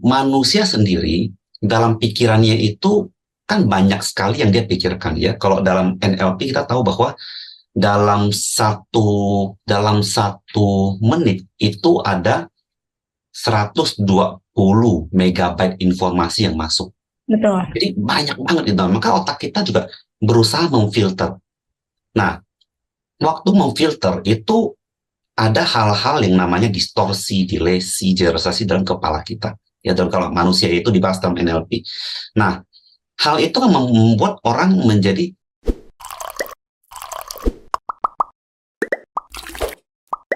manusia sendiri dalam pikirannya itu kan banyak sekali yang dia pikirkan ya. Kalau dalam NLP kita tahu bahwa dalam satu menit itu ada 120 megabyte informasi yang masuk. Betul. Jadi banyak banget itu. Maka otak kita juga berusaha memfilter. Nah, waktu memfilter itu ada hal-hal yang namanya distorsi, dilesi, generalisasi dalam kepala kita. Ya, dalam kalau manusia itu dibahas dalam NLP. Nah, hal itu kan membuat orang menjadi.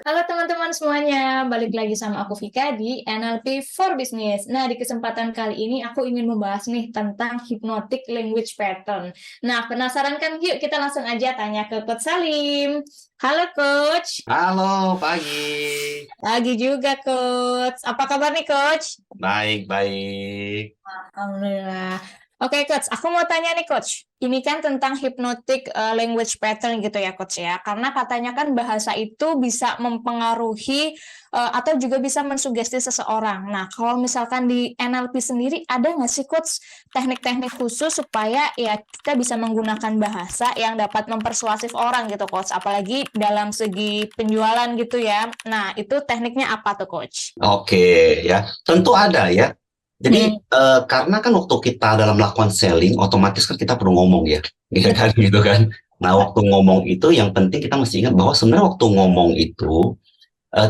Halo teman-teman semuanya, balik lagi sama aku Vika di NLP for Business. Nah, di kesempatan kali ini aku ingin membahas nih tentang hypnotic language pattern. Nah, penasaran kan? Yuk kita langsung aja tanya ke Coach Salim. Halo Coach. Halo, pagi. Lagi juga Coach. Apa kabar nih Coach? Baik. Alhamdulillah. Oke Coach, aku mau tanya nih Coach. Ini kan tentang hypnotic language pattern gitu ya Coach ya. Karena katanya kan bahasa itu bisa mempengaruhi atau juga bisa mensugesti seseorang. Nah, kalau misalkan di NLP sendiri ada nggak sih Coach teknik-teknik khusus supaya ya kita bisa menggunakan bahasa yang dapat mempersuasif orang gitu Coach. Apalagi dalam segi penjualan gitu ya. Nah, itu tekniknya apa tuh Coach? Oke, ya. Tentu ada ya. Jadi karena kan waktu kita dalam melakukan selling, otomatis kan kita perlu ngomong ya, gitu kan, gitu kan. Nah, waktu ngomong itu yang penting kita mesti ingat bahwa sebenarnya waktu ngomong itu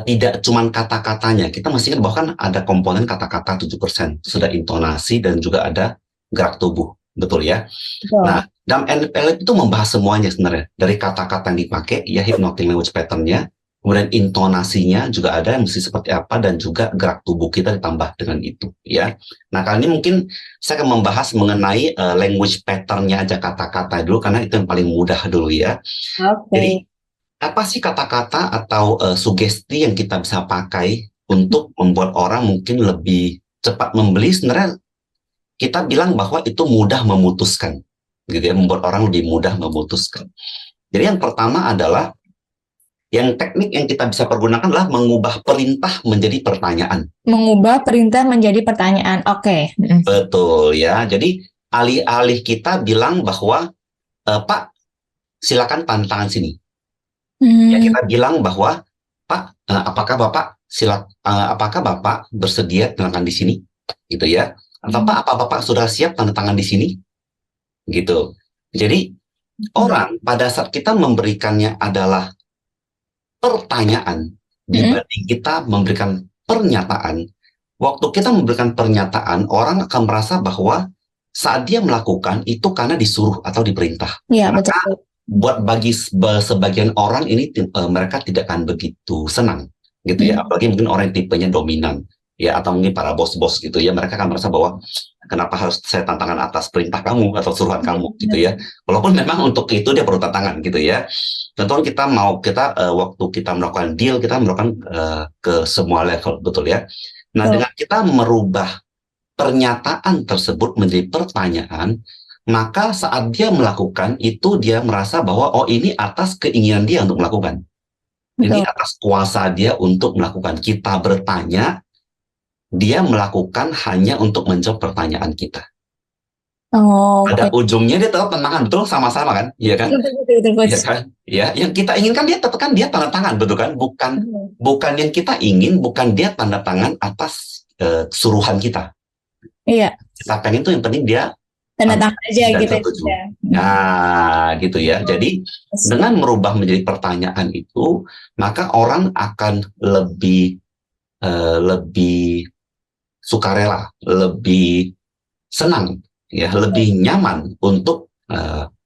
tidak cuma kata-katanya, kita mesti ingat bahwa kan ada komponen kata-kata 7%, sudah intonasi dan juga ada gerak tubuh, betul ya. Nah, dalam NLP itu membahas semuanya sebenarnya, dari kata-kata yang dipakai, ya hypnotic language pattern-nya, kemudian intonasinya juga ada yang mesti seperti apa, dan juga gerak tubuh kita ditambah dengan itu ya. Nah, kali ini mungkin saya akan membahas mengenai language pattern-nya aja, kata-kata dulu, karena itu yang paling mudah dulu ya. Jadi apa sih kata-kata atau sugesti yang kita bisa pakai untuk membuat orang mungkin lebih cepat membeli? Sebenarnya kita bilang bahwa itu mudah memutuskan, gitu ya, membuat orang lebih mudah memutuskan. Jadi yang pertama adalah yang teknik yang kita bisa pergunakan adalah mengubah perintah menjadi pertanyaan. Mengubah perintah menjadi pertanyaan. Oke. Betul ya. Jadi alih-alih kita bilang bahwa Pak, silakan tanda tangan sini. Ya, kita bilang bahwa Pak, apakah Bapak bersedia tanda tangan di sini? Gitu ya. Atau Pak, apa Bapak sudah siap tanda tangan di sini? Gitu. Jadi orang pada saat kita memberikannya adalah pertanyaan dibanding kita memberikan pernyataan. Waktu kita memberikan pernyataan, orang akan merasa bahwa saat dia melakukan itu karena disuruh atau diperintah. Iya, Maka betul. buat bagi sebagian orang ini mereka tidak akan begitu senang, gitu ya. Apalagi mungkin orang yang tipenya dominan, ya, atau mungkin para bos-bos gitu ya. Mereka akan merasa bahwa kenapa harus saya tantangan atas perintah kamu atau suruhan kamu, gitu ya. Walaupun memang untuk itu dia perlu tantangan, gitu ya. Tentu waktu kita melakukan deal, kita melakukan ke semua level, betul ya. Nah, dengan kita merubah pernyataan tersebut menjadi pertanyaan, maka saat dia melakukan itu dia merasa bahwa oh, ini atas keinginan dia untuk melakukan. Ini atas kuasa dia untuk melakukan. Kita bertanya, dia melakukan hanya untuk menjawab pertanyaan kita. Pada ujungnya dia tetap tanda tangan, betul, sama-sama kan, iya kan? Iya kan? Ya, yang kita inginkan dia tetap kan dia tanda tangan, betul kan? Bukan yang kita ingin, bukan dia tanda tangan atas suruhan kita. Iya. Kita pengen tuh yang penting dia tanda tangan aja gitu. Nah, gitu ya. Jadi dengan merubah menjadi pertanyaan itu, maka orang akan lebih sukarela, lebih senang, ya, lebih nyaman untuk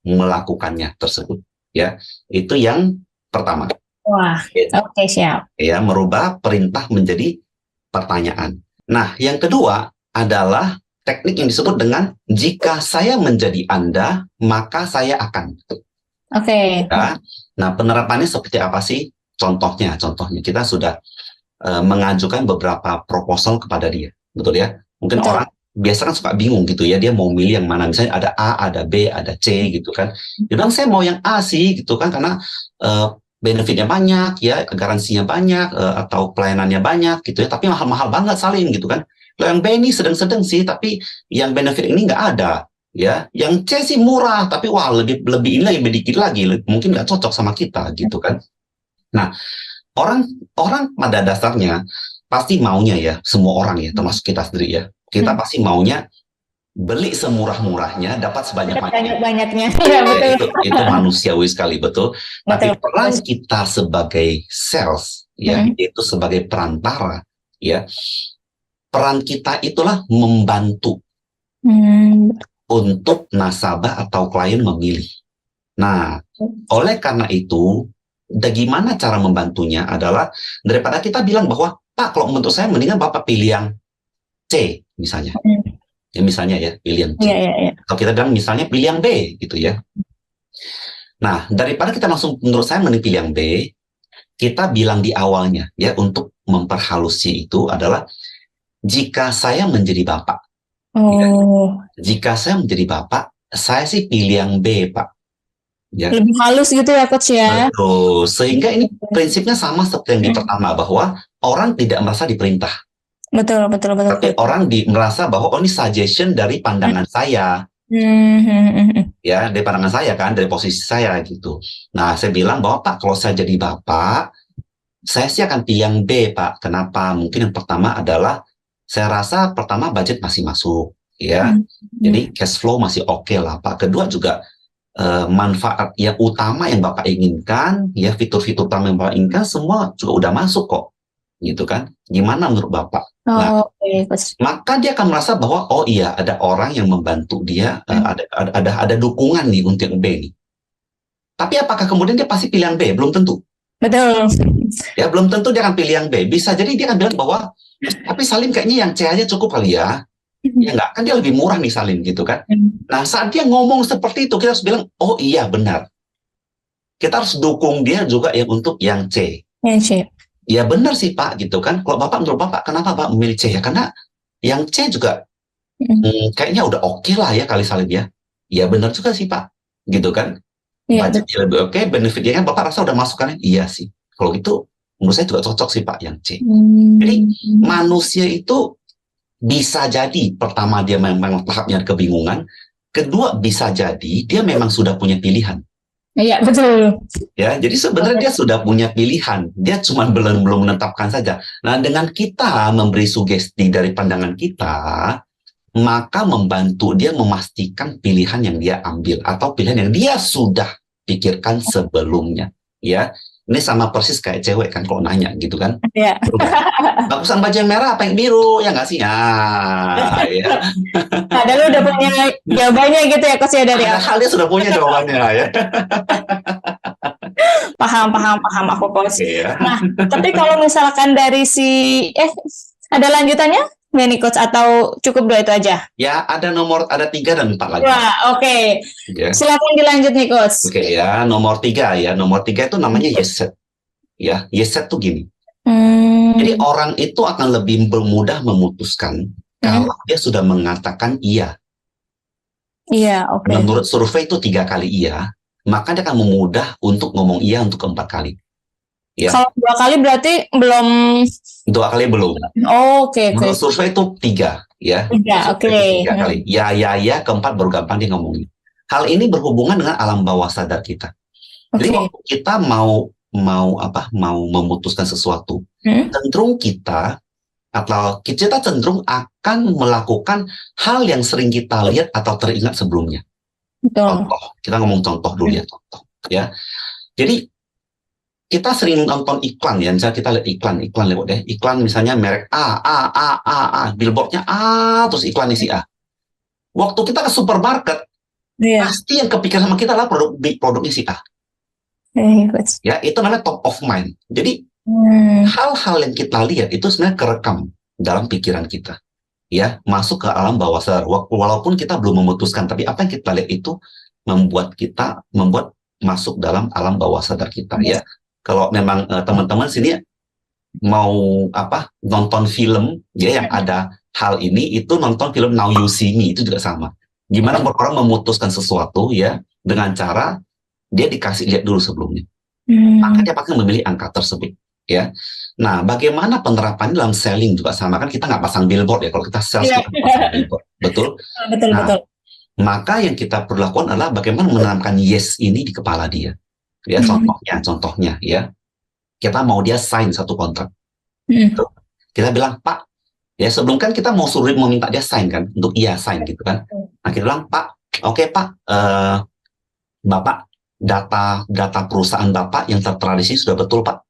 melakukannya tersebut. Ya, itu yang pertama. Wah, oke, siap. Ya, merubah perintah menjadi pertanyaan. Nah, yang kedua adalah teknik yang disebut dengan jika saya menjadi Anda, maka saya akan. Oke. Ya. Nah, penerapannya seperti apa sih? Contohnya kita sudah mengajukan beberapa proposal kepada dia, betul ya? Mungkin orang biasa kan suka bingung gitu ya, dia mau milih yang mana. Misalnya ada A, ada B, ada C gitu kan. Dia bilang saya mau yang A sih gitu kan, karena benefitnya banyak ya, garansinya banyak, atau pelayanannya banyak gitu ya, tapi mahal-mahal banget Salim gitu kan. Kalau yang B ini sedang-sedang sih, tapi yang benefit ini nggak ada. Ya, yang C sih murah, tapi wah lebih lebih ini lebih dikit lagi, mungkin nggak cocok sama kita gitu kan. Nah, orang orang pada dasarnya pasti maunya ya, semua orang ya, termasuk kita sendiri ya, kita pasti maunya beli semurah-murahnya, dapat sebanyak-banyaknya. Banyak-banyaknya. Ya, Ya, betul. itu manusiawi sekali, betul. Tapi Betul. peran kita sebagai sales, ya, yaitu sebagai perantara, ya, peran kita itulah membantu untuk nasabah atau klien memilih. Nah, oleh karena itu, bagaimana cara membantunya adalah daripada kita bilang bahwa, Pak, kalau menurut saya mendingan Bapak pilih yang C, misalnya. Ya, misalnya ya, pilih yang C. Atau kita bilang misalnya pilih yang B, gitu ya. Nah, daripada kita langsung menurut saya mending pilih yang B, kita bilang di awalnya, ya, untuk memperhalusi itu adalah, jika saya menjadi Bapak, ya, jika saya menjadi Bapak, saya sih pilih yang B, Pak. Ya. Lebih halus gitu ya, Coach ya. Betul. Sehingga ini prinsipnya sama seperti yang di pertama, bahwa orang tidak merasa diperintah. Betul. Tapi orang merasa bahwa ini suggestion dari pandangan saya. Ya, dari pandangan saya kan, dari posisi saya gitu. Nah, saya bilang bahwa Pak, kalau saya jadi Bapak, saya sih akan pilih yang B, Pak. Kenapa? Mungkin yang pertama adalah, saya rasa pertama budget masih masuk, ya. Jadi cash flow masih oke lah, Pak. Kedua juga manfaat yang utama yang Bapak inginkan, ya, fitur-fitur utama yang Bapak inginkan semua juga udah masuk kok, gitu kan? Gimana menurut Bapak? Nah, maka dia akan merasa bahwa oh iya, ada orang yang membantu dia, ada dukungan nih untuk yang B nih. Tapi apakah kemudian dia pasti pilih yang B? Belum tentu. Betul. Ya, belum tentu dia akan pilih yang B. Bisa jadi dia akan bilang bahwa, tapi Salim kayaknya yang C aja cukup kali ya. Ya enggak, kan dia lebih murah nih Salim gitu kan. Nah, saat dia ngomong seperti itu, kita harus bilang, oh iya benar. Kita harus dukung dia juga yang untuk yang C. Yang C. Ya benar sih Pak gitu kan. Kalau Bapak, menurut Bapak, kenapa Pak memilih C ya? Karena yang C juga kayaknya udah oke lah ya kali Salim ya. Ya benar juga sih Pak, gitu kan. Budgetnya lebih oke, benefitnya kan Bapak rasa udah masuk kan? Iya sih. Kalau itu menurut saya juga cocok sih Pak yang C. Jadi manusia itu bisa jadi pertama dia memang tahapnya kebingungan, kedua bisa jadi dia memang sudah punya pilihan. Iya, betul. Ya, jadi sebenarnya dia sudah punya pilihan, dia cuma belum menetapkan saja. Nah, dengan kita memberi sugesti dari pandangan kita, maka membantu dia memastikan pilihan yang dia ambil atau pilihan yang dia sudah pikirkan sebelumnya. Ya, ini sama persis kayak cewek kan kalau nanya gitu kan. Iya. Bagusan baju yang merah apa yang biru, ya nggak sih? Ah, ya. Ada lu udah punya jawabannya gitu ya, Coach ya, dari awal. Dia sudah punya jawabannya ya. Paham aku, Coach. Iya. Nah, tapi kalau misalkan dari ada lanjutannya nggak nih, Coach, atau cukup 2 itu aja? Ya, ada 3 dan 4 lagi. Wah, oke. Ya. Silakan dilanjut nih, Coach. Oke, ya, nomor 3 ya. Nomor 3 itu namanya yes set. Ya, yes set tuh gini. Jadi orang itu akan lebih bermudah memutuskan kalau dia sudah mengatakan iya. Iya, oke. Menurut survei itu 3 kali iya, maka dia akan memudah untuk ngomong iya untuk 4 kali. Ya. Kalau 2 kali berarti belum. 2 kali belum. Oh, oke. Menurut survei itu 3 ya. 3, oke. 3 kali. Ya, keempat baru gampang dia ngomongin. Hal ini berhubungan dengan alam bawah sadar kita. Jadi waktu kita mau memutuskan sesuatu, cenderung kita cenderung akan melakukan hal yang sering kita lihat atau teringat sebelumnya. Betul. Contoh, kita ngomong contoh dulu ya, contoh ya. Jadi kita sering nonton iklan ya, misalnya kita lihat iklan lewat deh, iklan misalnya merek A, billboardnya A, terus iklan isi A. Waktu kita ke supermarket, pasti yang kepikiran sama kita adalah produknya si A. Ya, itu namanya top of mind. Jadi hal-hal yang kita lihat itu sebenarnya kerekam dalam pikiran kita, ya, masuk ke alam bawah sadar. Walaupun kita belum memutuskan, tapi apa yang kita lihat itu membuat masuk dalam alam bawah sadar kita, ya. Kalau memang teman-teman sini mau nonton film ya yang ada hal ini, itu nonton film Now You See Me itu juga sama. Gimana orang memutuskan sesuatu ya dengan cara dia dikasih lihat dulu sebelumnya. Maka dia pasti memilih angka tersebut ya. Nah, bagaimana penerapannya dalam selling juga sama kan, kita nggak pasang billboard ya, kalau kita sales Iya. kita nggak pasang billboard, betul? Betul, Nah, betul. maka yang kita perlu lakukan adalah bagaimana menanamkan yes ini di kepala dia. Ya, Hmm. contohnya ya, kita mau dia sign satu kontrak. Hmm. Tuh. Kita bilang, Pak, ya sebelum kan kita mau suruh mau minta dia sign kan, untuk iya sign gitu kan. Nah, kita bilang, Pak, oke Pak, Bapak, data perusahaan Bapak yang tertera di sini sudah betul Pak.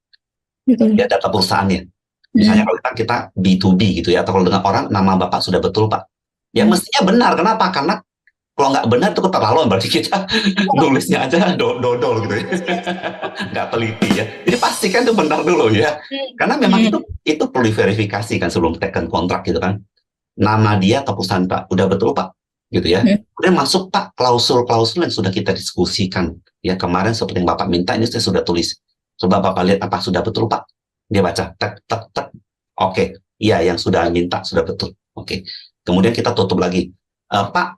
Betul. Ya, data perusahaannya. Misalnya kalau kita B2B gitu ya, atau kalau dengan orang, nama Bapak sudah betul Pak. Ya mestinya benar, kenapa? Karena kalau nggak benar itu keterlaluan, berarti kita nulisnya aja dodol gitu ya. Nggak teliti ya. Jadi pastikan itu benar dulu ya. Karena memang itu perlu diverifikasi kan sebelum tekan kontrak gitu kan. Nama dia atau perusahaan Pak, udah betul Pak, gitu ya. Kemudian masuk Pak klausul-klausul yang sudah kita diskusikan ya kemarin seperti yang Bapak minta, ini saya sudah tulis. Coba Bapak lihat apa sudah betul Pak. Dia baca tek tek tek. Oke, iya yang sudah minta sudah betul. Oke. Kemudian kita tutup lagi. Pak,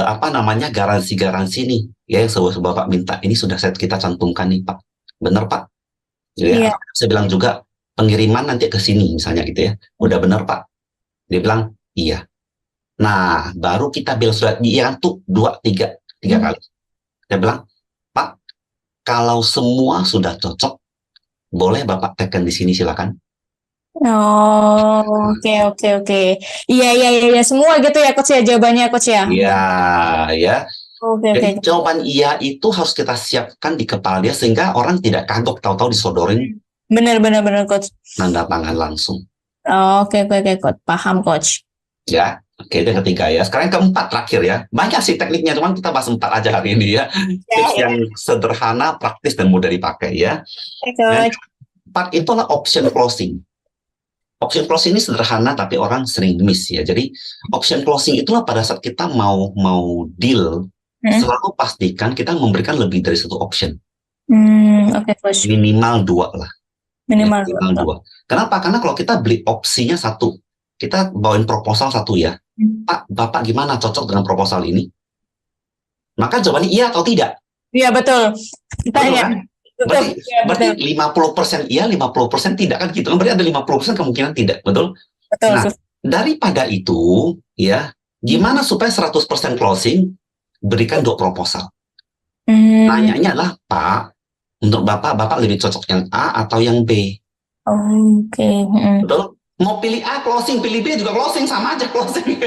apa namanya garansi-garansi nih ya yang sebuah Bapak minta ini sudah kita cantumkan nih Pak. Benar Pak. Jadi Iya. saya bilang juga pengiriman nanti ke sini misalnya gitu ya. Udah benar Pak. Dia bilang iya. Nah, baru kita bilang sudah iya tuh tiga kali. Dia bilang, Pak, kalau semua sudah cocok, boleh Bapak tekan di sini silakan. Oh, oke. Iya, semua gitu ya, Coach ya, jawabannya Coach ya. Iya, ya. Oke. Jadi jawaban iya itu harus kita siapkan di kepala dia sehingga orang tidak kagok tahu-tahu disodorin Benar, Coach. tanda tangan langsung. Oke, Coach. Paham, Coach. Ya, oke, itu ketiga ya. Sekarang yang keempat terakhir ya. Banyak sih tekniknya, cuman kita bahas 4 aja hari ini ya. Tips yang sederhana, praktis, dan mudah dipakai ya. Yang keempat itu adalah option closing. Option closing ini sederhana tapi orang sering miss ya. Jadi option closing itulah pada saat kita mau deal, selalu pastikan kita memberikan lebih dari satu option. Oke, Coach. Minimal 2 lah. Minimal 2. Kenapa? Karena kalau kita beli opsinya 1, kita bawain proposal 1 ya. Pak, Bapak gimana, cocok dengan proposal ini? Maka jawabannya iya atau tidak. Iya, betul. Betul kan? Berarti 50% iya, 50% tidak kan gitu. Berarti ada 50% kemungkinan tidak, betul? Nah, daripada itu ya, gimana supaya 100% closing? Berikan 2 proposal. Nanyanya adalah, Pak, menurut Bapak lebih cocok yang A atau yang B? Oke. Betul? Mau pilih A closing, pilih B juga closing, sama aja closing.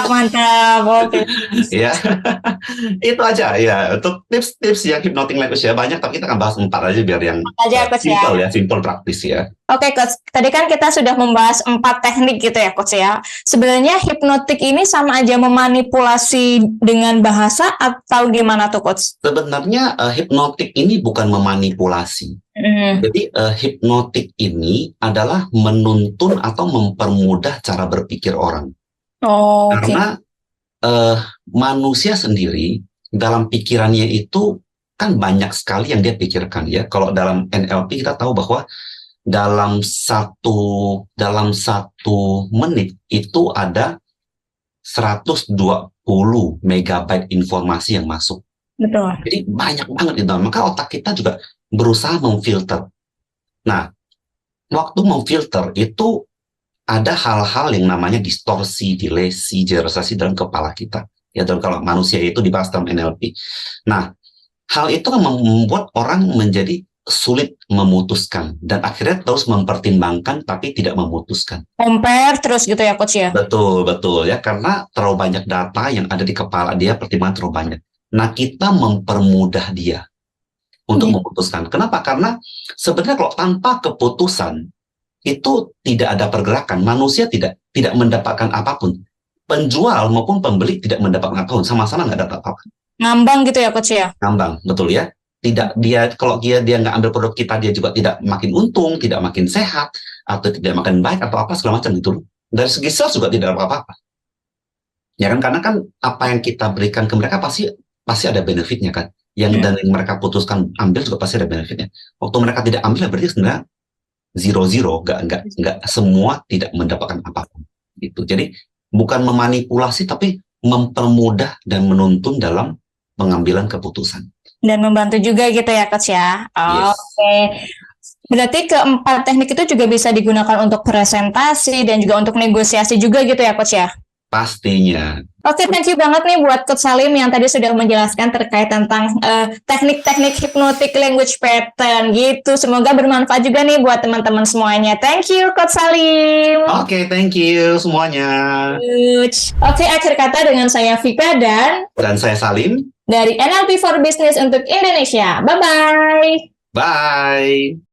Mantap. Oke. Ya, itu aja ya. Untuk tips-tips yang hypnotic language ya banyak, tapi kita akan bahas 4 aja biar yang simple ya, simple praktis ya. Oke, Coach. Tadi kan kita sudah membahas 4 teknik gitu ya, Coach ya. Sebenarnya hipnotik ini sama aja memanipulasi dengan bahasa atau gimana tuh, Coach? Sebenarnya hipnotik ini bukan memanipulasi. Jadi hipnotik ini adalah menuntun atau mempermudah cara berpikir orang. Karena manusia sendiri dalam pikirannya itu kan banyak sekali yang dia pikirkan ya. Kalau dalam NLP kita tahu bahwa dalam satu menit itu ada 120 megabyte informasi yang masuk. Betul. Jadi banyak banget itu. Maka otak kita juga berusaha memfilter. Nah, waktu memfilter itu ada hal-hal yang namanya distorsi, dilesi, generalisasi dalam kepala kita. Ya, dalam kalau manusia itu dibahas dalam NLP. Nah, hal itu kan membuat orang menjadi sulit memutuskan dan akhirnya terus mempertimbangkan tapi tidak memutuskan. Compare terus gitu ya, Coach ya? Betul ya, karena terlalu banyak data yang ada di kepala dia, pertimbangan terlalu banyak. Nah, kita mempermudah dia untuk memutuskan. Kenapa? Karena sebenarnya kalau tanpa keputusan itu tidak ada pergerakan. Manusia tidak mendapatkan apapun. Penjual maupun pembeli tidak mendapatkan apapun. Sama-sama nggak dapat apa-apa. Ngambang gitu ya, Coach ya? Ngambang, betul ya. Kalau dia nggak ambil produk kita, dia juga tidak makin untung, tidak makin sehat, atau tidak makin baik atau apa segala macam itu. Dari segi sales juga tidak apa-apa. Ya kan, karena kan apa yang kita berikan ke mereka pasti ada benefitnya kan. Dan yang mereka putuskan ambil juga pasti ada benefitnya. Waktu mereka tidak ambil berarti sebenarnya zero, nggak semua tidak mendapatkan apapun. Gitu. Jadi bukan memanipulasi tapi mempermudah dan menuntun dalam pengambilan keputusan. Dan membantu juga gitu ya, Coach ya. Yes. Oke. Berarti keempat teknik itu juga bisa digunakan untuk presentasi dan juga untuk negosiasi juga gitu ya Coach ya? Pastinya. Oke, thank you banget nih buat Coach Salim yang tadi sudah menjelaskan terkait tentang teknik-teknik hypnotic language pattern gitu. Semoga bermanfaat juga nih buat teman-teman semuanya. Thank you Coach Salim. Oke, thank you semuanya. Oke, akhir kata dengan saya Vika dan saya Salim. dari NLP for Business untuk Indonesia. Bye-bye. Bye.